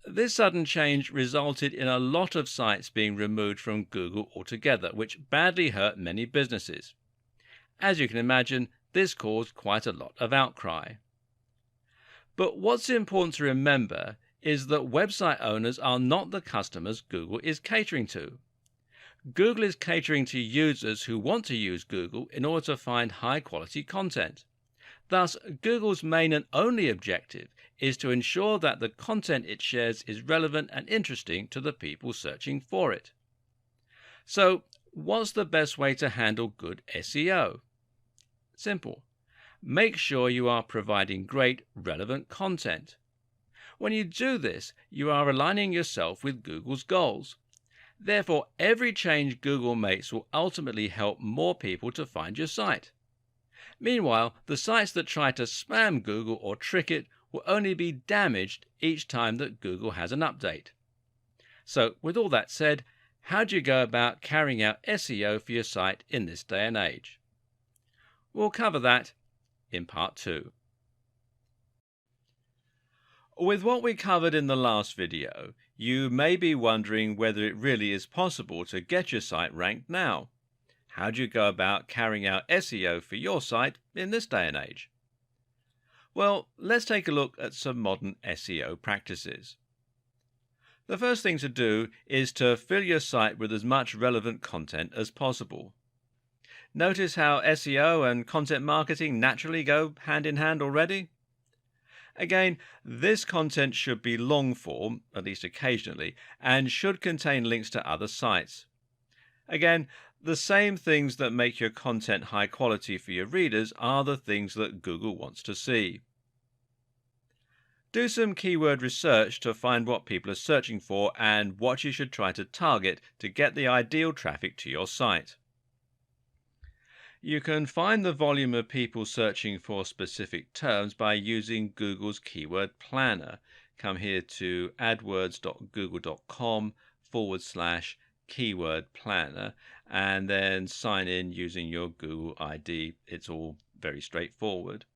This sudden change resulted in a lot of sites being removed from Google altogether, which badly hurt many businesses. As you can imagine, this caused quite a lot of outcry. But what's important to remember is that website owners are not the customers Google is catering to. Google is catering to users who want to use Google in order to find high-quality content. Thus, Google's main and only objective is to ensure that the content it shares is relevant and interesting to the people searching for it. So, what's the best way to handle good SEO? Simple. Make sure you are providing great, relevant content. When you do this, you are aligning yourself with Google's goals. Therefore, every change Google makes will ultimately help more people to find your site. Meanwhile, the sites that try to spam Google or trick it will only be damaged each time that Google has an update. So, with all that said, how do you go about carrying out SEO for your site in this day and age? We'll cover that in part 2. With what we covered in the last video, you may be wondering whether it really is possible to get your site ranked now. How do you go about carrying out SEO for your site in this day and age? Well, let's take a look at some modern SEO practices. The first thing to do is to fill your site with as much relevant content as possible. Notice how SEO and content marketing naturally go hand in hand already? Again, this content should be long form, at least occasionally, and should contain links to other sites. Again, the same things that make your content high quality for your readers are the things that Google wants to see. Do some keyword research to find what people are searching for and what you should try to target to get the ideal traffic to your site. You can find the volume of people searching for specific terms by using Google's keyword planner. Come here to adwords.google.com/keyword planner and then sign in using your Google ID. It's all very straightforward.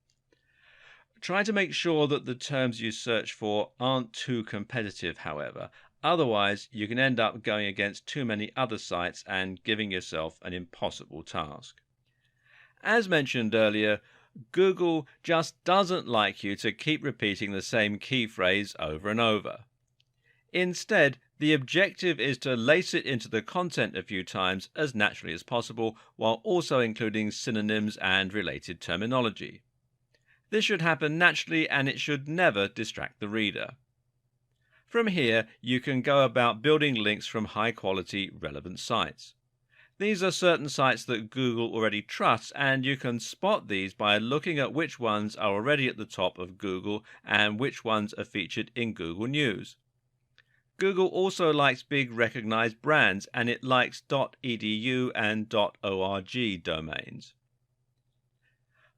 Try to make sure that the terms you search for aren't too competitive, however. Otherwise, you can end up going against too many other sites and giving yourself an impossible task. As mentioned earlier, Google just doesn't like you to keep repeating the same key phrase over and over. Instead, the objective is to lace it into the content a few times as naturally as possible, while also including synonyms and related terminology. This should happen naturally and it should never distract the reader. From here, you can go about building links from high-quality, relevant sites. These are certain sites that Google already trusts, and you can spot these by looking at which ones are already at the top of Google and which ones are featured in Google News. Google also likes big recognized brands, and it likes .edu and .org domains.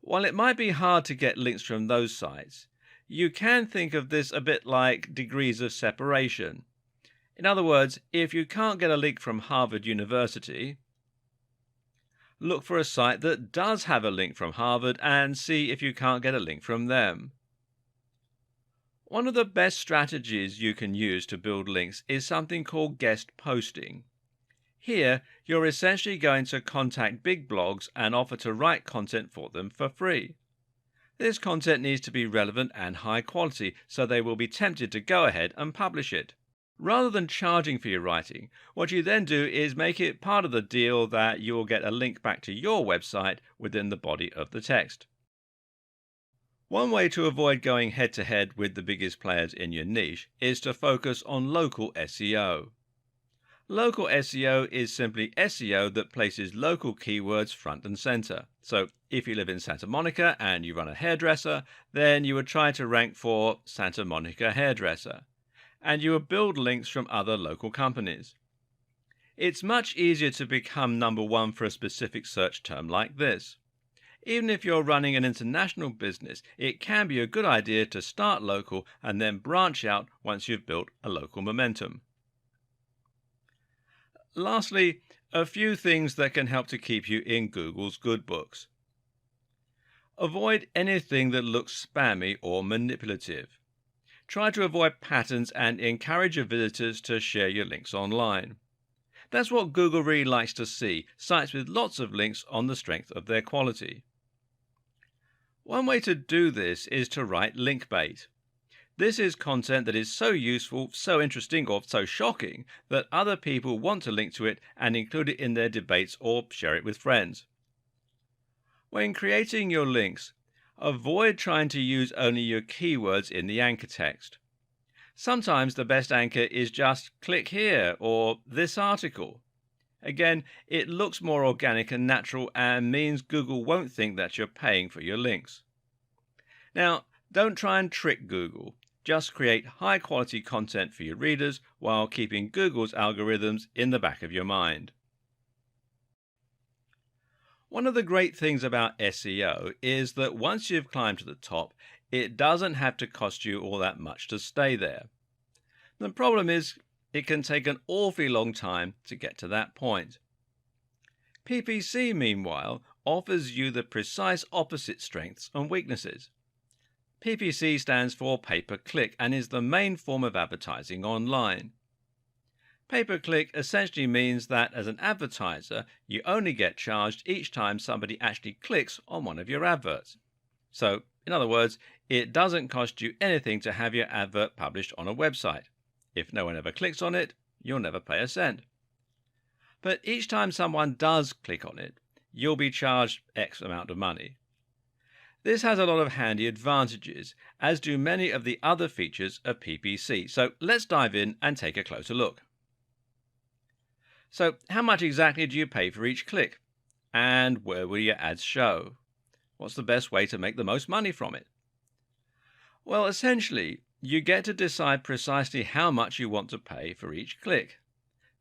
While it might be hard to get links from those sites, you can think of this a bit like degrees of separation. In other words, if you can't get a link from Harvard University, look for a site that does have a link from Harvard and see if you can't get a link from them. One of the best strategies you can use to build links is something called guest posting. Here, you're essentially going to contact big blogs and offer to write content for them for free. This content needs to be relevant and high quality, so they will be tempted to go ahead and publish it. Rather than charging for your writing, what you then do is make it part of the deal that you will get a link back to your website within the body of the text. One way to avoid going head-to-head with the biggest players in your niche is to focus on local SEO. Local SEO is simply SEO that places local keywords front and center. So if you live in Santa Monica and you run a hairdresser, then you would try to rank for Santa Monica hairdresser, and you would build links from other local companies. It's much easier to become number one for a specific search term like this. Even if you're running an international business, it can be a good idea to start local and then branch out once you've built a local momentum. Lastly, a few things that can help to keep you in Google's good books. Avoid anything that looks spammy or manipulative. Try to avoid patterns and encourage your visitors to share your links online. That's what Google really likes to see, sites with lots of links on the strength of their quality. One way to do this is to write link bait. This is content that is so useful, so interesting, or so shocking that other people want to link to it and include it in their debates or share it with friends. When creating your links, avoid trying to use only your keywords in the anchor text. Sometimes the best anchor is just click here or this article. Again, it looks more organic and natural and means Google won't think that you're paying for your links. Now, don't try and trick Google. Just create high quality content for your readers while keeping Google's algorithms in the back of your mind. One of the great things about SEO is that once you've climbed to the top, it doesn't have to cost you all that much to stay there. The problem is it can take an awfully long time to get to that point. PPC, meanwhile, offers you the precise opposite strengths and weaknesses. PPC stands for pay-per-click and is the main form of advertising online. Pay-per-click essentially means that as an advertiser, you only get charged each time somebody actually clicks on one of your adverts. So, in other words, it doesn't cost you anything to have your advert published on a website. If no one ever clicks on it, you'll never pay a cent. But each time someone does click on it, you'll be charged X amount of money. This has a lot of handy advantages, as do many of the other features of PPC. So let's dive in and take a closer look. So how much exactly do you pay for each click? And where will your ads show? What's the best way to make the most money from it? Well, essentially, you get to decide precisely how much you want to pay for each click.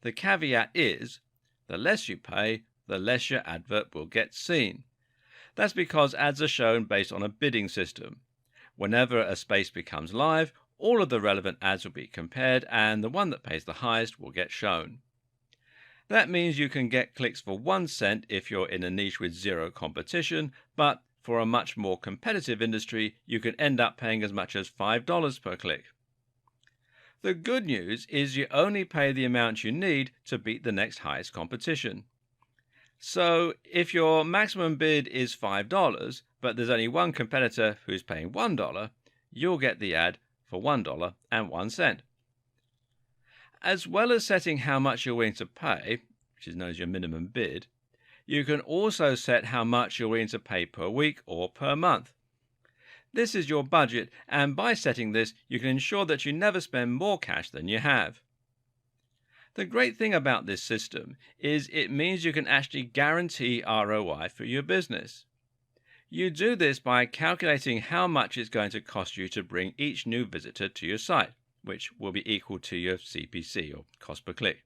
The caveat is, the less you pay, the less your advert will get seen. That's because ads are shown based on a bidding system. Whenever a space becomes live, all of the relevant ads will be compared and the one that pays the highest will get shown. That means you can get clicks for 1 cent if you're in a niche with zero competition, but for a much more competitive industry, you can end up paying as much as $5 per click. The good news is you only pay the amount you need to beat the next highest competition. So if your maximum bid is $5, but there's only one competitor who's paying $1, you'll get the ad for $1.01. As well as setting how much you're willing to pay, which is known as your minimum bid, you can also set how much you're willing to pay per week or per month. This is your budget, and by setting this, you can ensure that you never spend more cash than you have. The great thing about this system is it means you can actually guarantee ROI for your business. You do this by calculating how much it's going to cost you to bring each new visitor to your site, which will be equal to your CPC, or cost per click.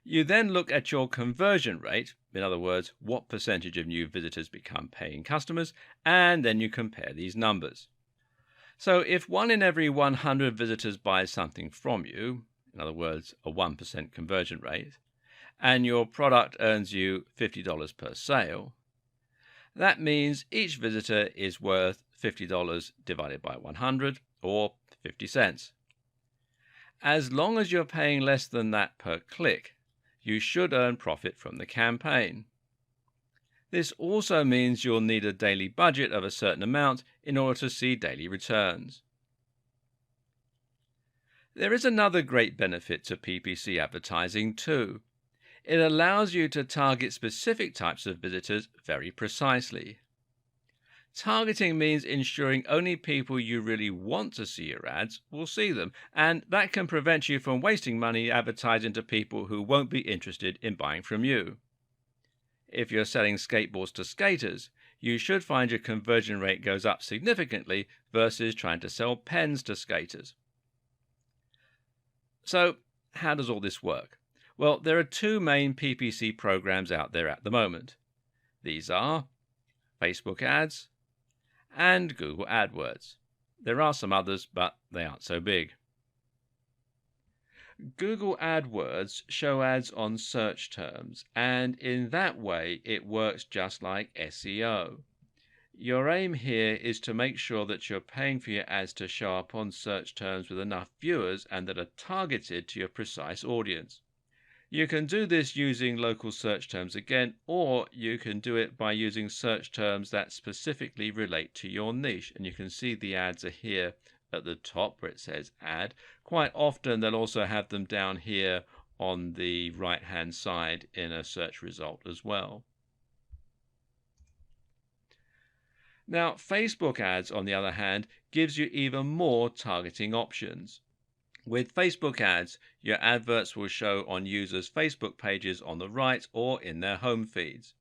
You then look at your conversion rate, in other words, what percentage of new visitors become paying customers, and then you compare these numbers. So if 1 in every 100 visitors buys something from you, in other words, a 1% conversion rate, and your product earns you $50 per sale, that means each visitor is worth $50 divided by 100, or 50 cents. As long as you're paying less than that per click, you should earn profit from the campaign. This also means you'll need a daily budget of a certain amount in order to see daily returns. There is another great benefit to PPC advertising too. It allows you to target specific types of visitors very precisely. Targeting means ensuring only people you really want to see your ads will see them, and that can prevent you from wasting money advertising to people who won't be interested in buying from you. If you're selling skateboards to skaters, you should find your conversion rate goes up significantly versus trying to sell pens to skaters. So, how does all this work? Well, there are 2 main PPC programs out there at the moment. These are Facebook ads and Google AdWords. There are some others, but they aren't so big. Google AdWords show ads on search terms, and in that way it works just like SEO. Your aim here is to make sure that you're paying for your ads to show up on search terms with enough viewers and that are targeted to your precise audience. You can do this using local search terms again, or you can do it by using search terms that specifically relate to your niche. And you can see the ads are here at the top where it says ad. Quite often they'll also have them down here on the right hand side in a search result as well. Now, Facebook ads, on the other hand, gives you even more targeting options. With Facebook ads, your adverts will show on users' Facebook pages on the right or in their home feeds.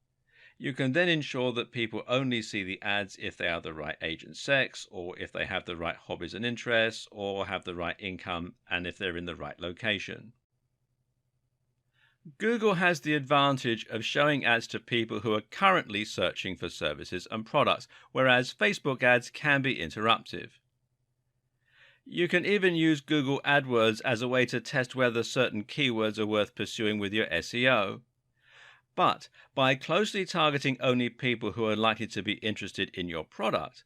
You can then ensure that people only see the ads if they are the right age and sex, or if they have the right hobbies and interests, or have the right income, and if they're in the right location. Google has the advantage of showing ads to people who are currently searching for services and products, whereas Facebook ads can be interruptive. You can even use Google AdWords as a way to test whether certain keywords are worth pursuing with your SEO. But by closely targeting only people who are likely to be interested in your product,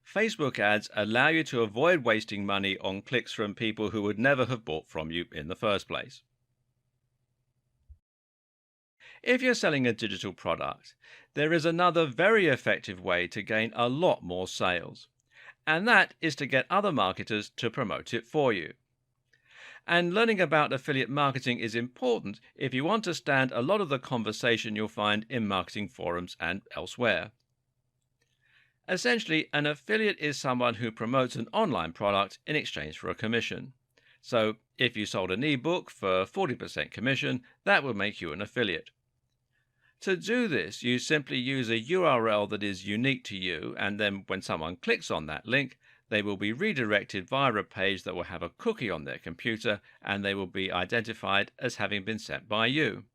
Facebook ads allow you to avoid wasting money on clicks from people who would never have bought from you in the first place. If you're selling a digital product, there is another very effective way to gain a lot more sales, and that is to get other marketers to promote it for you. And learning about affiliate marketing is important if you want to stand a lot of the conversation you'll find in marketing forums and elsewhere. Essentially, an affiliate is someone who promotes an online product in exchange for a commission. So, if you sold an ebook for 40% commission, that would make you an affiliate. To do this, you simply use a URL that is unique to you, and then when someone clicks on that link, they will be redirected via a page that will have a cookie on their computer, and they will be identified as having been sent by you.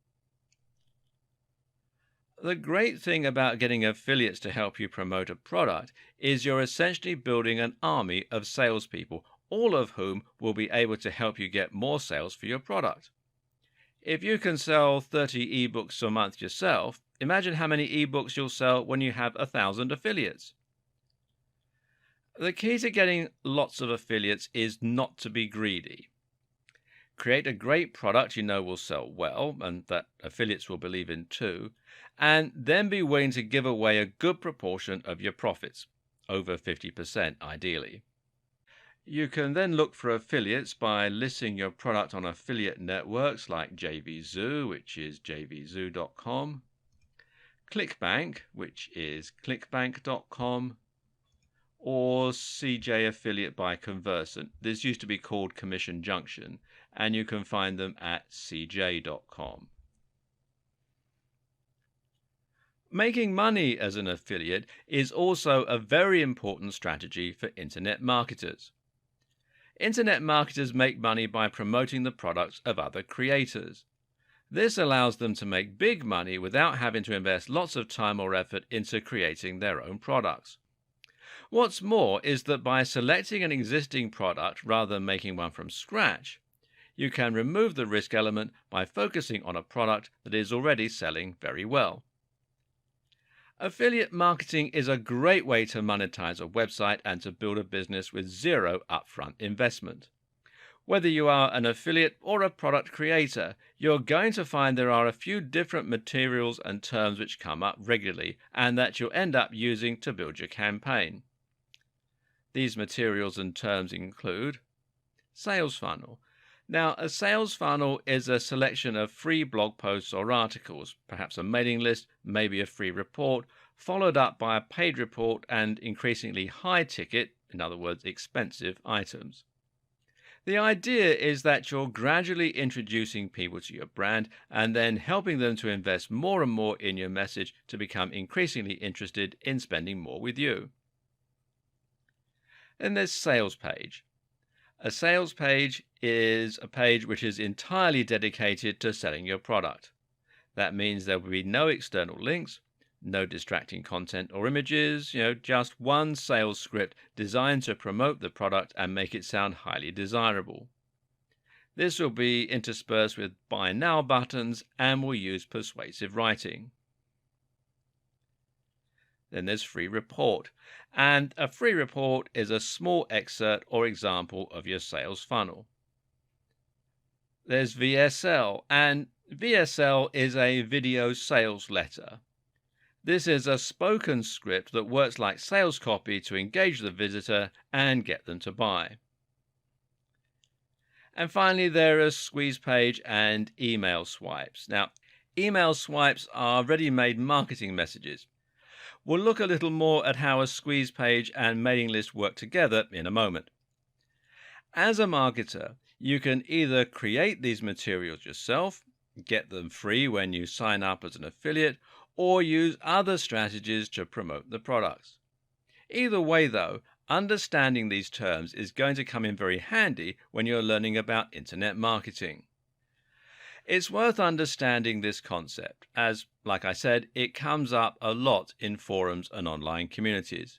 The great thing about getting affiliates to help you promote a product is you're essentially building an army of salespeople, all of whom will be able to help you get more sales for your product. If you can sell 30 ebooks a month yourself, imagine how many ebooks you'll sell when you have 1,000 affiliates. The key to getting lots of affiliates is not to be greedy. Create a great product you know will sell well and that affiliates will believe in too, and then be willing to give away a good proportion of your profits, over 50% ideally. You can then look for affiliates by listing your product on affiliate networks like JVZoo, which is jvzoo.com, ClickBank, which is clickbank.com, or CJ Affiliate by Conversant. This used to be called Commission Junction, and you can find them at cj.com. Making money as an affiliate is also a very important strategy for internet marketers. Internet marketers make money by promoting the products of other creators. This allows them to make big money without having to invest lots of time or effort into creating their own products. What's more is that by selecting an existing product rather than making one from scratch, you can remove the risk element by focusing on a product that is already selling very well. Affiliate marketing is a great way to monetize a website and to build a business with zero upfront investment. Whether you are an affiliate or a product creator, you're going to find there are a few different materials and terms which come up regularly and that you'll end up using to build your campaign. These materials and terms include sales funnel. Now, a sales funnel is a selection of free blog posts or articles, perhaps a mailing list, maybe a free report, followed up by a paid report and increasingly high ticket, in other words, expensive items. The idea is that you're gradually introducing people to your brand and then helping them to invest more and more in your message to become increasingly interested in spending more with you. Then there's sales page. A sales page is a page which is entirely dedicated to selling your product. That means there will be no external links, no distracting content or images, just one sales script designed to promote the product and make it sound highly desirable. This will be interspersed with buy now buttons and will use persuasive writing. Then there's free report. And a free report is a small excerpt or example of your sales funnel. There's VSL, and VSL is a video sales letter. This is a spoken script that works like sales copy to engage the visitor and get them to buy. And finally, there are squeeze page and email swipes. Now, email swipes are ready-made marketing messages. We'll look a little more at how a squeeze page and mailing list work together in a moment. As a marketer, you can either create these materials yourself, get them free when you sign up as an affiliate, or use other strategies to promote the products. Either way, though, understanding these terms is going to come in very handy when you're learning about internet marketing. It's worth understanding this concept as, like I said, it comes up a lot in forums and online communities.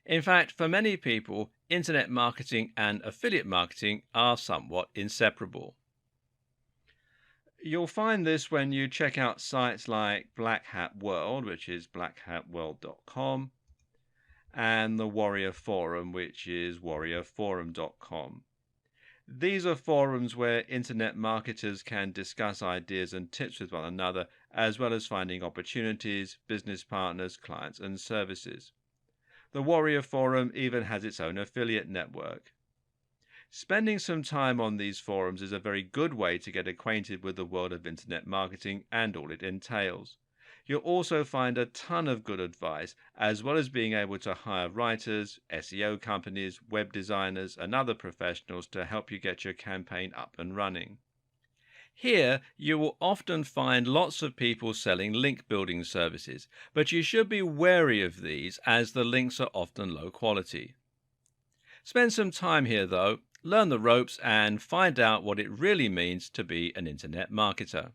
In fact, for many people, internet marketing and affiliate marketing are somewhat inseparable. You'll find this when you check out sites like Black Hat World, which is blackhatworld.com, and the Warrior Forum, which is warriorforum.com. These are forums where internet marketers can discuss ideas and tips with one another, as well as finding opportunities, business partners, clients, and services. The Warrior Forum even has its own affiliate network. Spending some time on these forums is a very good way to get acquainted with the world of internet marketing and all it entails. You'll also find a ton of good advice, as well as being able to hire writers, SEO companies, web designers, and other professionals to help you get your campaign up and running. Here, you will often find lots of people selling link building services, but you should be wary of these as the links are often low quality. Spend some time here though, learn the ropes, and find out what it really means to be an internet marketer.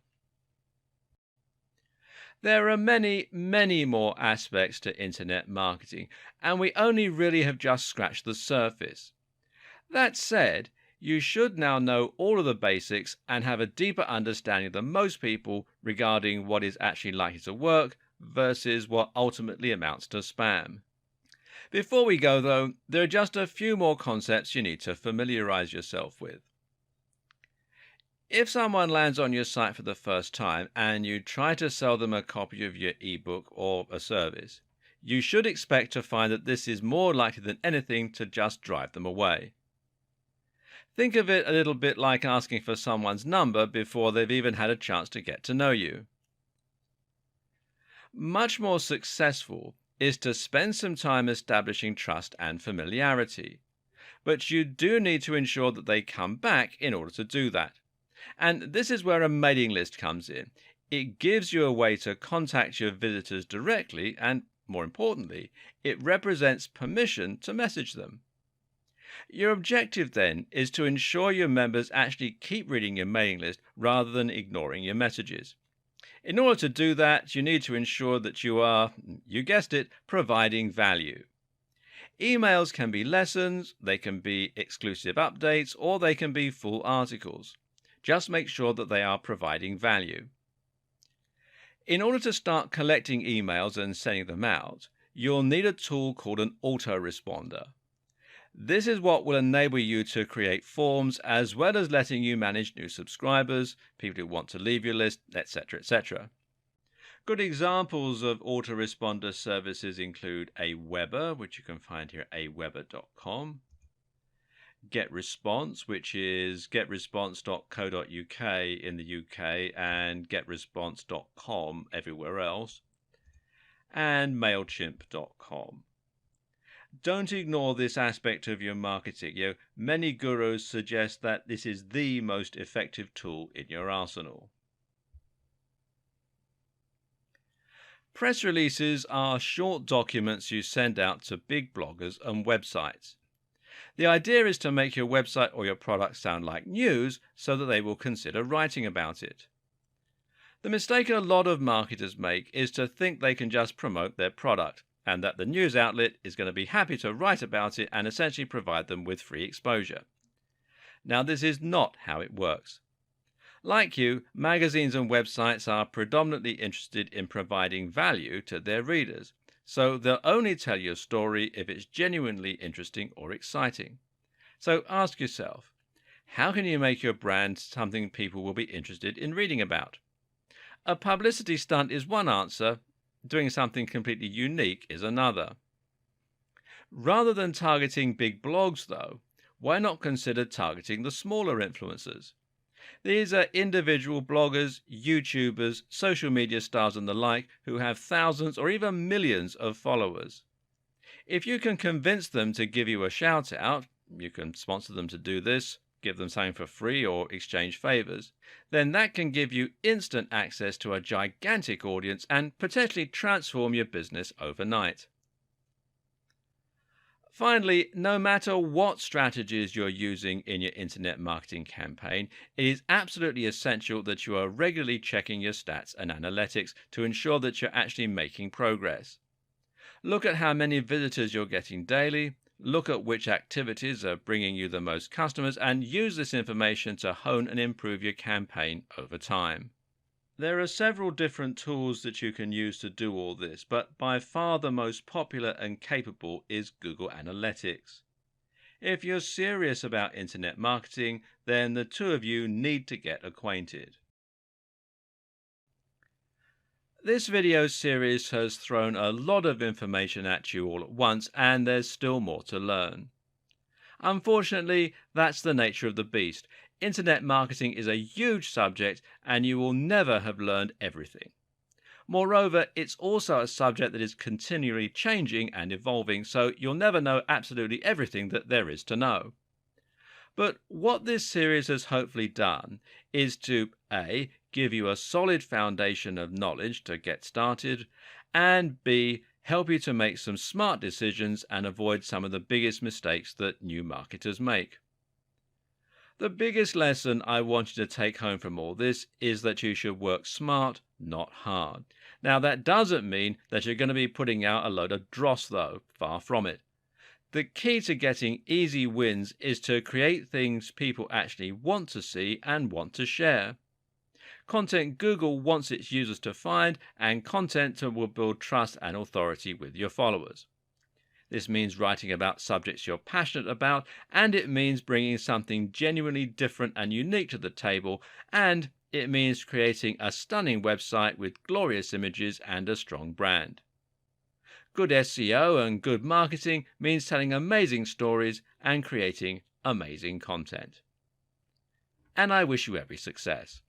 There are many, many more aspects to internet marketing, and we only really have just scratched the surface. That said, you should now know all of the basics and have a deeper understanding than most people regarding what is actually likely to work versus what ultimately amounts to spam. Before we go, though, there are just a few more concepts you need to familiarize yourself with. If someone lands on your site for the first time and you try to sell them a copy of your ebook or a service, you should expect to find that this is more likely than anything to just drive them away. Think of it a little bit like asking for someone's number before they've even had a chance to get to know you. Much more successful is to spend some time establishing trust and familiarity, but you do need to ensure that they come back in order to do that. And this is where a mailing list comes in. It gives you a way to contact your visitors directly, and more importantly, it represents permission to message them. Your objective then is to ensure your members actually keep reading your mailing list rather than ignoring your messages. In order to do that, you need to ensure that you are, you guessed it, providing value. Emails can be lessons, they can be exclusive updates, or they can be full articles. Just make sure that they are providing value. In order to start collecting emails and sending them out, you'll need a tool called an autoresponder. This is what will enable you to create forms as well as letting you manage new subscribers, people who want to leave your list, etc., etc. Good examples of autoresponder services include Aweber, which you can find here at aweber.com, GetResponse, which is getresponse.co.uk in the UK and getresponse.com everywhere else, and mailchimp.com. Don't ignore this aspect of your marketing. Many gurus suggest that this is the most effective tool in your arsenal. Press releases are short documents you send out to big bloggers and websites. The idea is to make your website or your product sound like news so that they will consider writing about it. The mistake a lot of marketers make is to think they can just promote their product and that the news outlet is going to be happy to write about it and essentially provide them with free exposure. Now, this is not how it works. Like you, magazines and websites are predominantly interested in providing value to their readers, so they'll only tell you a story if it's genuinely interesting or exciting. So ask yourself, how can you make your brand something people will be interested in reading about? A publicity stunt is one answer. Doing something completely unique is another. Rather than targeting big blogs, though, why not consider targeting the smaller influencers? These are individual bloggers, YouTubers, social media stars and the like who have thousands or even millions of followers. If you can convince them to give you a shout out, you can sponsor them to do this, give them something for free or exchange favors, then that can give you instant access to a gigantic audience and potentially transform your business overnight. Finally, no matter what strategies you're using in your internet marketing campaign, it is absolutely essential that you are regularly checking your stats and analytics to ensure that you're actually making progress. Look at how many visitors you're getting daily, Look at which activities are bringing you the most customers and use this information to hone and improve your campaign over time. There are several different tools that you can use to do all this, but by far the most popular and capable is Google Analytics. If you're serious about internet marketing, then the two of you need to get acquainted. This video series has thrown a lot of information at you all at once, and there's still more to learn. Unfortunately, that's the nature of the beast. Internet marketing is a huge subject, and you will never have learned everything. Moreover, it's also a subject that is continually changing and evolving, so you'll never know absolutely everything that there is to know. But what this series has hopefully done is to A, give you a solid foundation of knowledge to get started, and B, help you to make some smart decisions and avoid some of the biggest mistakes that new marketers make. The biggest lesson I want you to take home from all this is that you should work smart, not hard. Now, that doesn't mean that you're going to be putting out a load of dross, though, far from it. The key to getting easy wins is to create things people actually want to see and want to share. Content Google wants its users to find, and content that will build trust and authority with your followers. This means writing about subjects you're passionate about, and it means bringing something genuinely different and unique to the table, and it means creating a stunning website with glorious images and a strong brand. Good SEO and good marketing means telling amazing stories and creating amazing content. And I wish you every success.